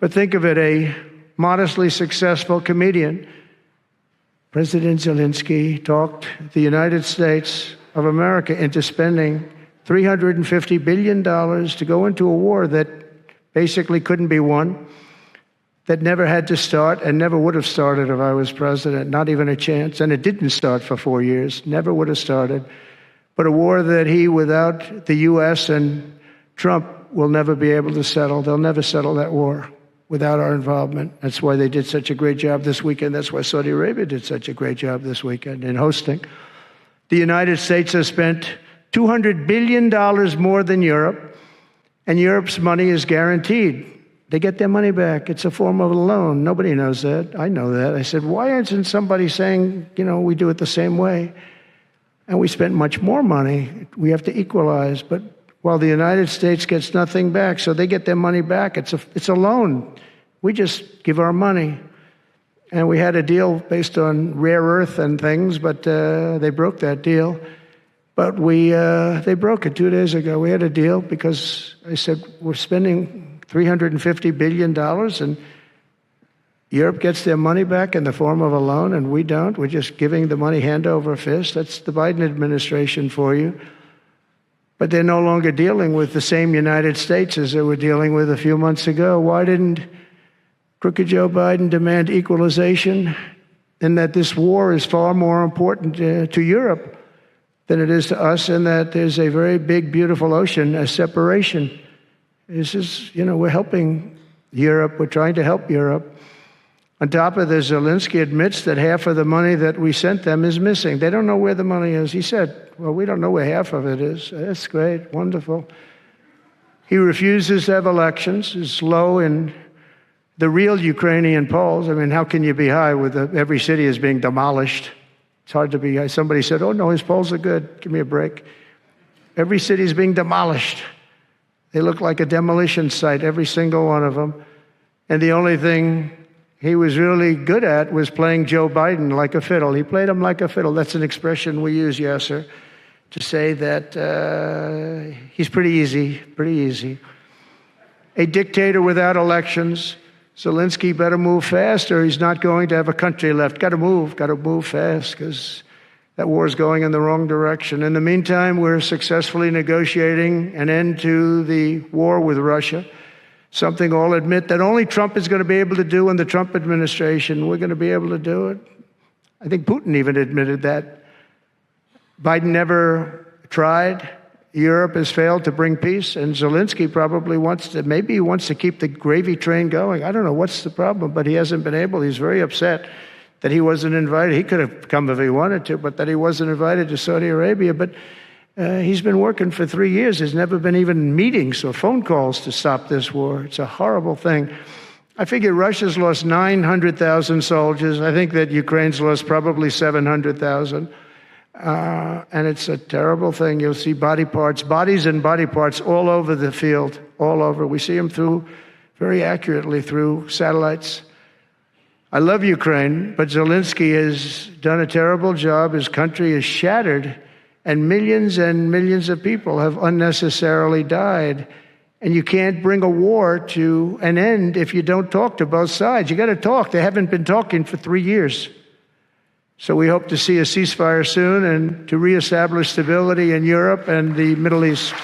But think of it, a modestly successful comedian, President Zelenskyy, talked the United States of America into spending $350 billion to go into a war that basically couldn't be won, that never had to start and never would have started if I was president, not even a chance. And it didn't start for 4 years, never would have started. But a war that he, without the U.S. and Trump, will never be able to settle. They'll never settle that war without our involvement. That's why they did such a great job this weekend. That's why Saudi Arabia did such a great job this weekend in hosting. The United States has spent $200 billion more than Europe, and Europe's money is guaranteed. They get their money back. It's a form of a loan. Nobody knows that. I know that. I said, why isn't somebody saying, we do it the same way? And we spent much more money. We have to equalize. But while the United States gets nothing back, so they get their money back. It's a loan. We just give our money. And we had a deal based on rare earth and things, but they broke that deal. But they broke it 2 days ago. We had a deal because I said, we're spending $350 billion and Europe gets their money back in the form of a loan and we don't. We're just giving the money hand over fist. That's the Biden administration for you. But they're no longer dealing with the same United States as they were dealing with a few months ago. Why didn't crooked Joe Biden demand equalization, and that this war is far more important to Europe than it is to us, and that there's a very big, beautiful ocean, a separation. This is, we're helping Europe. We're trying to help Europe. On top of this, Zelenskyy admits that half of the money that we sent them is missing. They don't know where the money is. He said, well, we don't know where half of it is. That's great, wonderful. He refuses to have elections. It's low in the real Ukrainian polls. I mean, how can you be high with every city is being demolished? It's hard to be high. Somebody said, oh, no, his polls are good. Give me a break. Every city is being demolished. They look like a demolition site, every single one of them. And the only thing he was really good at was playing Joe Biden like a fiddle. He played him like a fiddle. That's an expression we use, Yasser, to say that he's pretty easy. A dictator without elections. Zelenskyy better move fast or he's not going to have a country left. Got to move fast because that war is going in the wrong direction. In the meantime, we're successfully negotiating an end to the war with Russia, something I'll admit that only Trump is going to be able to do in the Trump administration. We're going to be able to do it. I think Putin even admitted that. Biden never tried. Europe has failed to bring peace, and Zelenskyy probably wants to keep the gravy train going. I don't know what's the problem, but he hasn't been able. He's very upset that he wasn't invited. He could have come if he wanted to, but that he wasn't invited to Saudi Arabia. But he's been working for 3 years. There's never been even meetings or phone calls to stop this war. It's a horrible thing. I figure Russia's lost 900,000 soldiers. I think that Ukraine's lost probably 700,000. And it's a terrible thing. You'll see bodies and body parts all over the field, all over. We see them very accurately through satellites. I love Ukraine, but Zelenskyy has done a terrible job. His country is shattered, and millions of people have unnecessarily died. And you can't bring a war to an end if you don't talk to both sides. You got to talk. They haven't been talking for 3 years. So we hope to see a ceasefire soon and to reestablish stability in Europe and the Middle East.